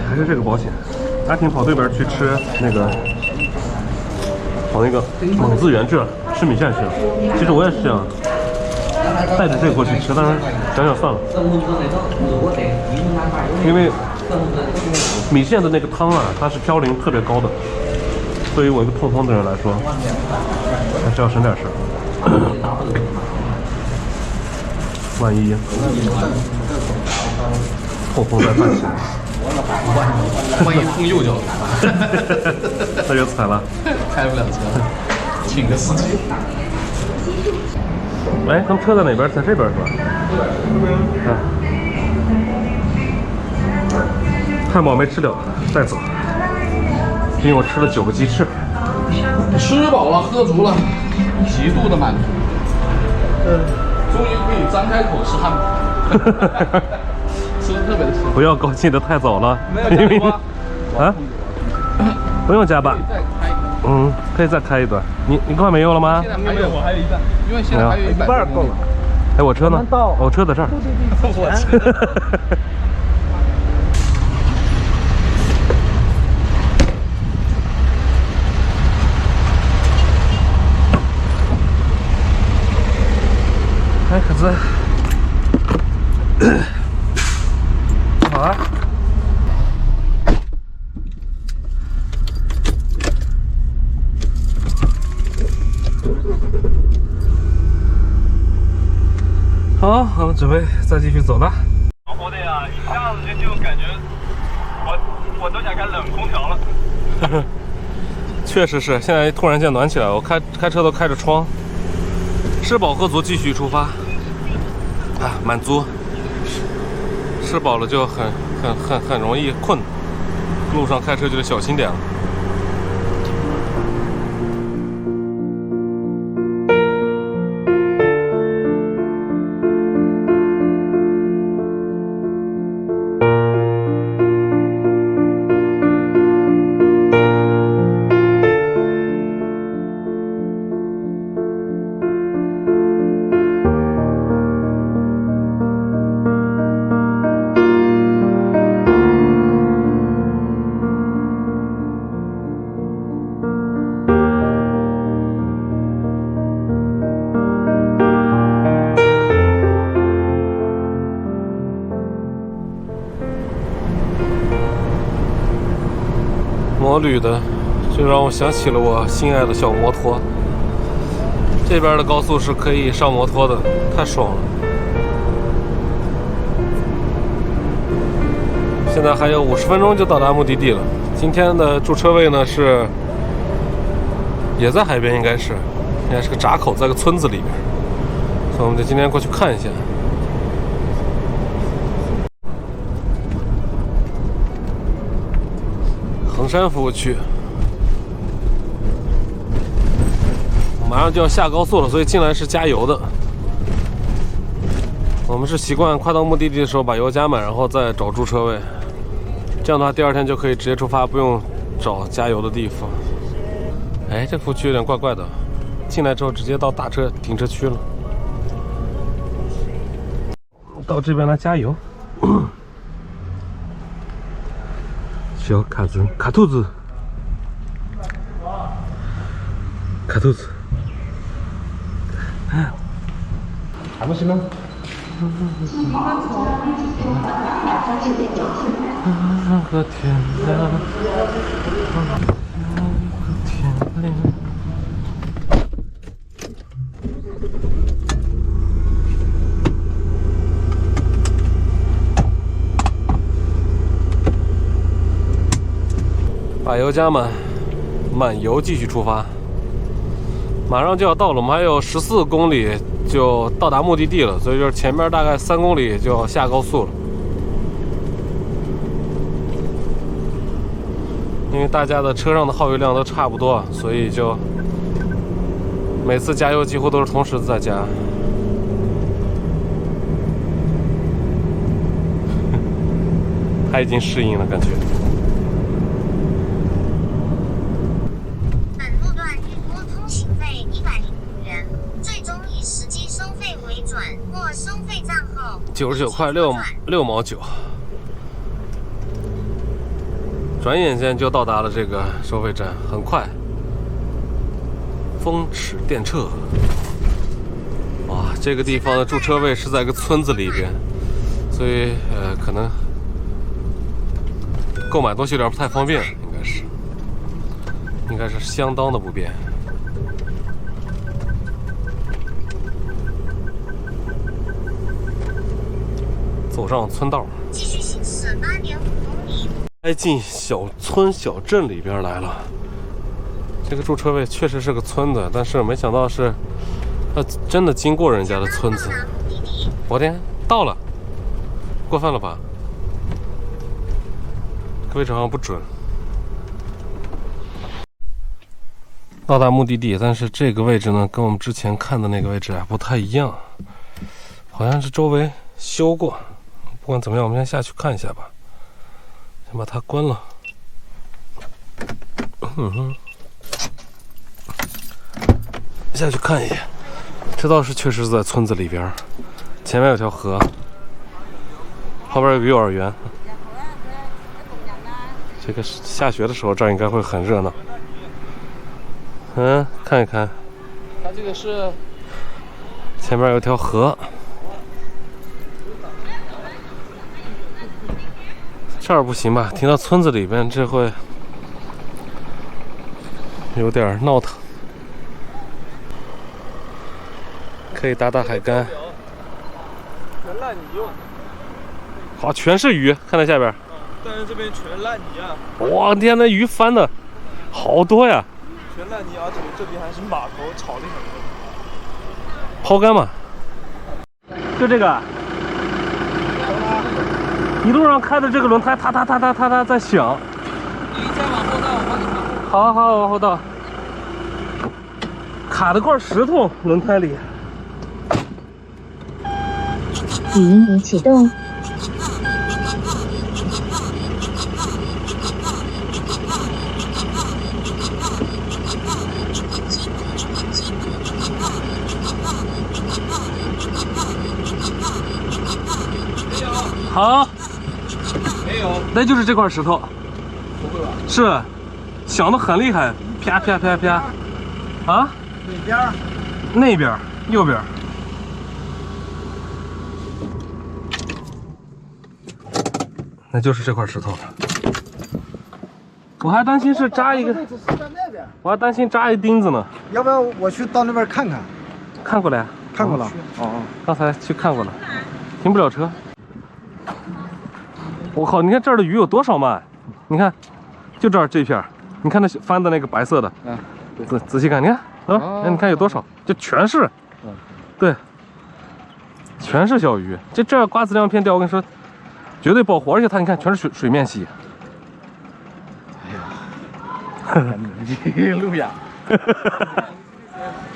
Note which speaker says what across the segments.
Speaker 1: 还是这个保险。阿婷跑对边去吃那个，跑那个蒙自源去了，吃米线去了。其实我也是想带着这个过去吃，但是想想算了，因为米线的那个汤啊，它是嘌呤特别高的，对于我一个痛风的人来说，还是要省点事。万一痛风再犯起来。
Speaker 2: 万一碰右脚，
Speaker 1: 那就惨了，
Speaker 2: 开不了车，请个司机。
Speaker 1: 哎，他们车在哪边？在这边是吧？啊，汉堡没吃了，带走。因为我吃了9个鸡翅。
Speaker 2: 吃饱了，喝足了，极度的满足。终于可以张开口吃汉堡。吃的特别的香。
Speaker 1: 不要高兴的太早了，
Speaker 2: 没有加油吗？
Speaker 1: 啊？不用加吧？
Speaker 2: 再开一个。
Speaker 1: 嗯，可以再开一段。你快没有了吗？
Speaker 2: 现在还有，我还有一半，因为现在还有100
Speaker 3: 够了。
Speaker 1: 哎，我车呢？我车在这儿。
Speaker 3: 我去。
Speaker 1: 哎，可子，好啊。好，我们准备再继续走了。
Speaker 4: 我的呀，一下子就感觉我都想开冷空调了。
Speaker 1: 确实是，现在突然间暖起来，我开车都开着窗。吃饱喝足，继续出发。啊，满足。吃饱了就很容易困，路上开车就得小心点了。摩旅的，就让我想起了我心爱的小摩托。这边的高速是可以上摩托的，太爽了。现在还有50分钟就到达目的地了。今天的驻车位呢也在海边，应该是个闸口，在个村子里边，所以我们就今天过去看一下。衡山服务区，马上就要下高速了，所以进来是加油的。我们是习惯快到目的地的时候把油加满，然后再找驻车位。这样的话，第2天就可以直接出发，不用找加油的地方。哎，这服务区有点怪怪的，进来之后直接到大车停车区了。到这边来加油。小卡子，卡兔子，卡兔子，
Speaker 3: 还不行吗？
Speaker 1: 和天亮，和天亮。把油加满，满油继续出发。马上就要到了，我们还有14公里就到达目的地了，所以就是前面大概3公里就要下高速了。因为大家的车上的耗油量都差不多，所以就每次加油几乎都是同时在加。他已经适应了，感觉。
Speaker 5: 本路段预估通行费105元，最终以实际收费为准，或收费账后
Speaker 1: 99块6毛9。转眼间就到达了这个收费站，很快。风驰电掣。哇，这个地方的驻车位是在一个村子里边，所以可能购买东西有点不太方便，应该是相当的不便。走上村道，
Speaker 5: 继续行驶8.5公里。
Speaker 1: 开进小村小镇里边来了。这个驻车位确实是个村子，但是没想到是，真的经过人家的村子。我天，到了，过分了吧？位置好像不准。到达目的地，但是这个位置呢，跟我们之前看的那个位置不太一样，好像是周围修过。不管怎么样，我们先下去看一下吧。先把它关了。下去看一眼，这倒是确实在村子里边，前面有条河，旁边有个幼儿园。这个下学的时候，这儿应该会很热闹。看一看，
Speaker 2: 它这个是
Speaker 1: 前面有条河，这儿不行吧？停到村子里边，这会有点闹腾。可以打打海竿。
Speaker 3: 全烂泥哟。
Speaker 1: 好，全是鱼，看在下边。
Speaker 3: 但是这边全烂泥啊！
Speaker 1: 哇天，那鱼翻的好多呀！
Speaker 3: 全烂泥，而且这边还是码头，草地很多。
Speaker 1: 抛竿嘛，就这个。一路上开的这个轮胎，它在响。
Speaker 2: 你再往后倒，我帮你倒。
Speaker 1: 好，往后倒。卡了块石头轮胎里。
Speaker 5: 语音已启动。
Speaker 1: 好，
Speaker 2: 没有，
Speaker 1: 那就是这块石头。
Speaker 2: 不会吧？
Speaker 1: 是，响得很厉害，啪啪啪啪。啊？
Speaker 3: 哪边？
Speaker 1: 那边，右边。那就是这块石头了。我还担心是扎一个，
Speaker 3: 位置是在那边。
Speaker 1: 我还担心扎一钉子呢。
Speaker 3: 要不要我去到那边看看？
Speaker 1: 看过了呀？
Speaker 3: 看过了。哦，
Speaker 1: 刚才去看过了，停不了车。我靠！你看这儿的鱼有多少嘛？你看，就这儿这片，你看那翻的那个白色的，仔细看，你看啊，你看有多少？这全是，对，全是小鱼。这瓜子亮片钓，我跟你说，绝对爆火，而且它你看全是水面蜥。
Speaker 2: 哎呀，路亚，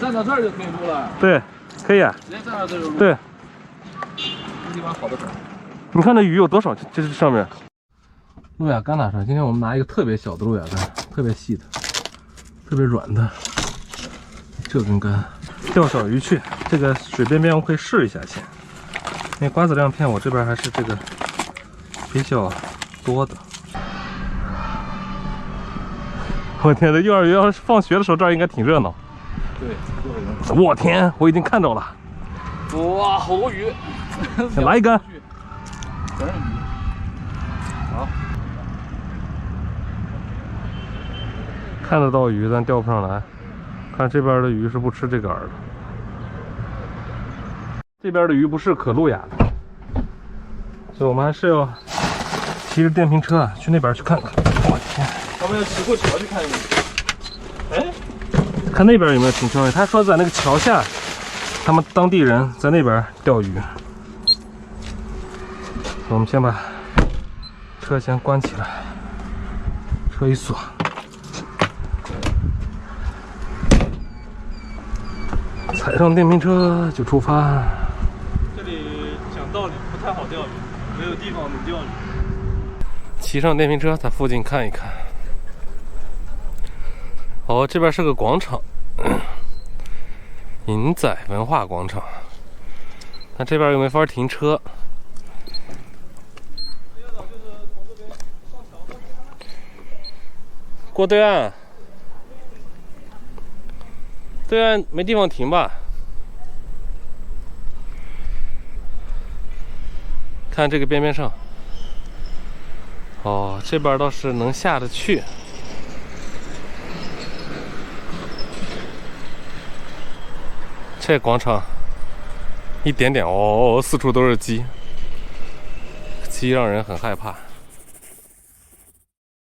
Speaker 2: 站到这儿就可以录了。
Speaker 1: 对，可以啊。
Speaker 2: 直接站到这儿就录。
Speaker 1: 对，
Speaker 2: 这地方好得很。
Speaker 1: 你看那鱼有多少？这是上面。路亚竿拿出来，今天我们拿一个特别小的路亚竿，特别细的，特别软的。这根竿钓小鱼去，这个水边边我可以试一下先。那瓜子亮片我这边还是这个比较多的。我天，这幼儿园要是放学的时候，这儿应该挺热闹。
Speaker 2: 对，
Speaker 1: 我天，我已经看着了。
Speaker 2: 哇，好多鱼！
Speaker 1: 先来一竿。
Speaker 2: 全是鱼。好，
Speaker 1: 看得到鱼，但钓不上来。看这边的鱼是不吃这个饵的。这边的鱼不是可路亚的，所以我们还是要骑着电瓶车去那边去看看。我天！
Speaker 3: 咱们要骑过桥去看一眼。哎，
Speaker 1: 看那边有没有停车位？他说在那个桥下，他们当地人在那边钓鱼。我们先把车先关起来，车一锁，踩上电瓶车就出发。
Speaker 3: 这里讲道理不太好钓鱼，没有地方能钓鱼。
Speaker 1: 骑上电瓶车在附近看一看。哦，这边是个广场，银仔文化广场。但这边又没法停车，过对岸，对岸没地方停吧？看这个边边上，哦，这边倒是能下得去。这广场一点点哦，四处都是鸡，鸡让人很害怕。